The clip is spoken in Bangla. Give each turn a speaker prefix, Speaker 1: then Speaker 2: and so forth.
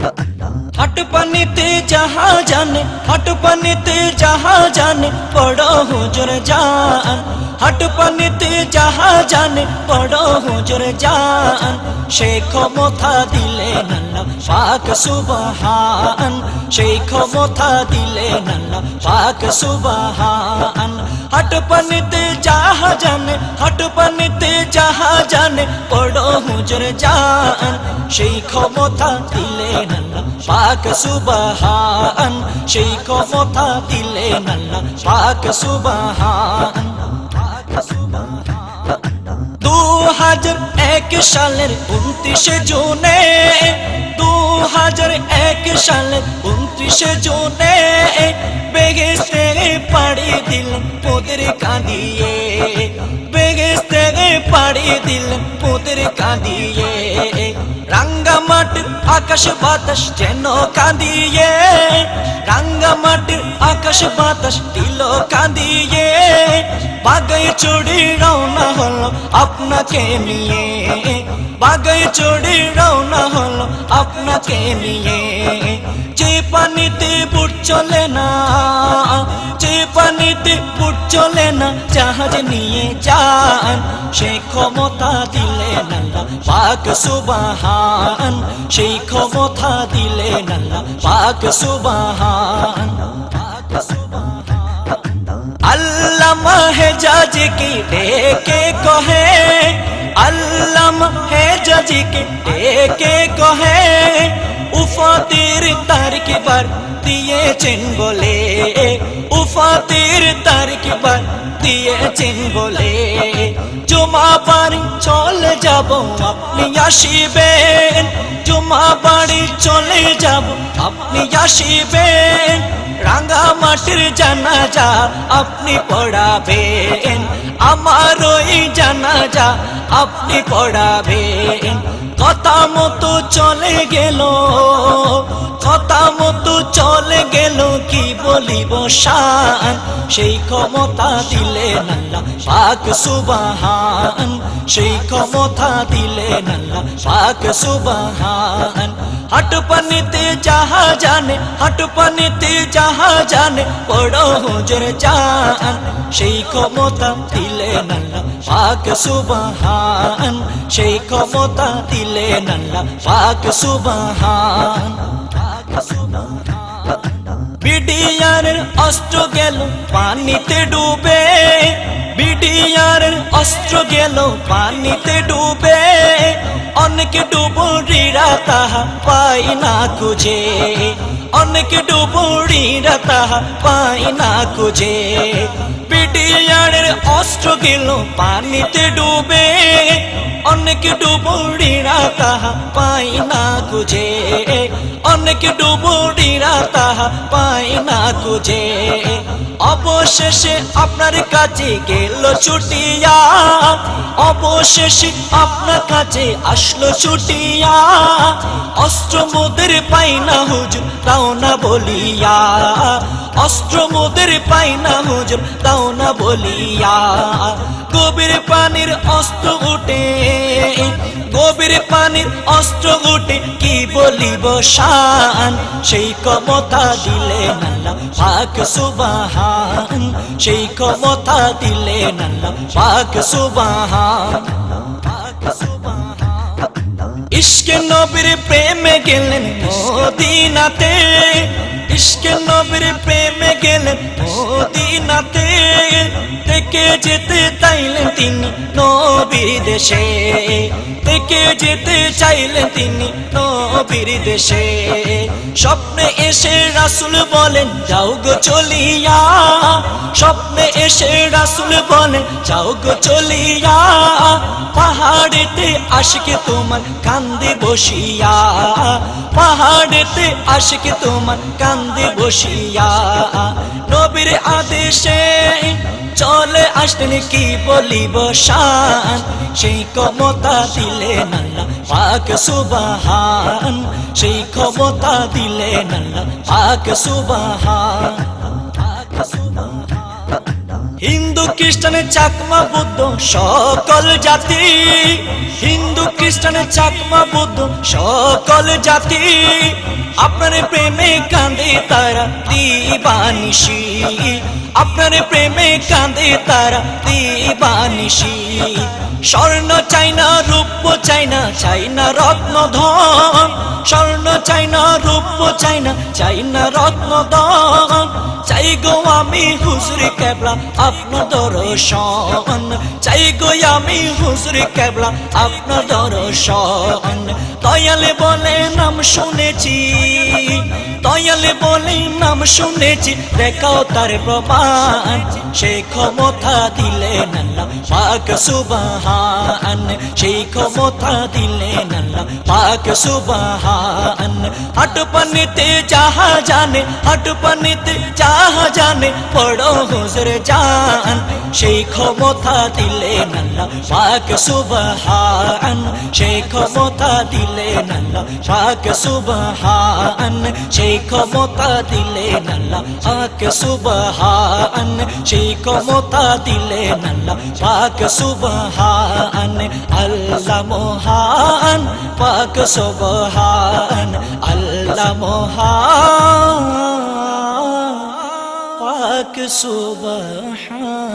Speaker 1: हट पानीते जहाँ जाने, हट पानीते जहाँ जाने पड़ो हुजूर जान। हट पानीते जहाँ जाने पड़ो हुजूर जान। সেই ক্ষমতা দিলেন আল্লাহ পাক সুবহান, সেই ক্ষমতা দিলেন আল্লাহ পাক সুবহান। हट पानीते जहाँ जाने, हट पानीते जहाँ जाने पड़ो हुजूर जान। সেই ক্ষমতা দিলেন আল্লাহ পাক সুবহান, সেই ক্ষমতা দিলেন আল্লাহ পাক সুবহান। 2001 সালের 29 জুনে, 2001 সালের 29 জুনে বেহেশতে পাড়ি দিলেন মোদের কাঁদিয়ে, বেহেশতে পাড়ি দিলেন মোদের কাঁদিয়ে। রাঙ্গামাটির আকাশ বাতাস যেন কাঁদিয়ে, রাঙ্গামাটির আকাশ বাতাস দিল কাঁদিয়ে। বাগায় চড়ে রওনা হলো আপনাকে নিয়ে, বাগায় চড়ে রওনা হলো আপনাকে নিয়ে। যে পানিতে বুট চলে না, যে পানিতে বুট চলে না জাহাজ নিয়ে যান। সেই ক্ষমতা দিলেন আল্লাহ পাক সুবহান, সেই ক্ষমতা দিলেন আল্লাহ পাক সুবহান। আল্লামা হেজাজি কি ডেকে কহে, আল্লামা হেজাজি কি ডেকে কহে উফাতের তারকিবার দিয়েছেন বলে, উফাতের তারকিবার দিয়েছেন বলে। জমা বাড়ি চলে যাব আপনি আসিবেন, জমা বাড়ি চলে যাব আপনি আসিবেন। রাঙ্গামাটির জানাজা আপনি পড়াবেন, আমার ওই জানাজা আপনি পড়াবেন। কথা মতো চলে গেল, কথা মতো চলে গেল কি বলিব শান। সেই ক্ষমতা দিলেন আল্লাহ পাক সুবহান, সেই ক্ষমতা দিলেন আল্লাহ পাক সুবহান। हट पानीते जहाँ जाने, हट पानीते जहाँ जाने पड़ो हुजूर जान। সেই ক্ষমতা দিলেন আল্লাহ পাক সুবহান, সেই ক্ষমতা দিলেন আল্লাহ পাক সুবহান। বিডিআরের অস্ত্র গেল পানিতে ডুবে, বিডিআরের অস্ত্র গেল পানিতে ডুবে। অনেক ডুবুরিরা তাহা পাই না খুঁজে, অনেক ডুবুরিরা তাহা পাই না খুঁজে। বিডিআরের অস্ত্র গেল পানিতে ডুবে, অনেক ডুবুরিরা তাহা পাই না খুঁজে, অনেক ডুবুরিরা তাহা পাই না খুঁজে। অবশেষে আপনার কাছে গেল ছুটিয়া, অবশেষে আপনার কাছে আসলো ছুটিয়া। অস্ত্র মোদের পাই না হুজুর তাও না বলিয়া, অস্ত্র মোদের পাই না হুজুর তাও না বলিয়া। গভীর পানির অস্ত্র উঠে, গভীর পানির অস্ত্র উঠে কি বলিব শান। সেই ক্ষমতা দিলেন আল্লাহ পাক সুবহান, সেই ক্ষমতা দিলেন আল্লাহ পাক সুবহান। ইশকে নবীর প্রেমে গেলেন মদিনাতে, ইশকে নবীর প্রেমে গেলেন মদিনাতে। থেকে যেতে চাইলেন তিনি নবীর দেশে, থেকে যেতে চাইলেন তিনি নবীর দেশে। স্বপ্নে এসে রাসূল বলেন যাও গো চলিয়া, স্বপ্নে এসে রাসূল বলেন যাও গো চলিয়া। পাহাড়েতে আশিকে তোমার কান্দে বসিয়া, পাহাড়েতে আশিকে তোমার কান্দে বসিয়া। নবীর আদেশে চলে আসলেন কি বলিব শান। সেই ক্ষমতা দিলেন আল্লাহ পাক সুবহান, সেই ক্ষমতা দিলেন আল্লাহ পাক সুবহান। হিন্দু খ্রিস্টানের চাকমা বুদ্ধ সকল জাতি, হিন্দু খ্রিস্টানের চাকমা বুদ্ধ সকল জাতি, আপনার প্রেমে কাঁদে তারা দিবানিশি, আপনার প্রেমে কাঁদে তারা দিবানিশি। স্বর্ণ চাই না, রূপ চাই না, চাই না রত্ন ধন, স্বর্ণ চাই না, রূপ চাই না, চাই না রত্ন ধন, চাই গো আমি হুজুর কেবলা আপনার দর্শন, চাই গো আমি হুজুর কেবলা আপনার দর্শন। দয়ালে বলে নাম শুনেছি, দয়ালে বলে নাম শুনেছি, দেখাও তার প্রমাণ, সেই ক্ষমতা দিলেন আল্লাহ পাক সুবহান, সেই ক্ষমতা দিলেন আল্লাহ পাক সুবহান। হাট পানিতে যাহা জানে, হাট পানিতে যাহা জানে, পড়ো হুজুর জান, সেই ক্ষমতা দিলেন আল্লাহ পাক সুবহান, সেই ক্ষমতা দিলেন আল্লাহ পাক সুবহান, সেই ক্ষমতা দিলেন আল্লাহ পাক সুবহান, সেই ক্ষমতা দিলেন আল্লাহ পাক সুবহান। আল্লাহ মহান পাক সুবহান, আল্লাহ মহান পাক সুবহান।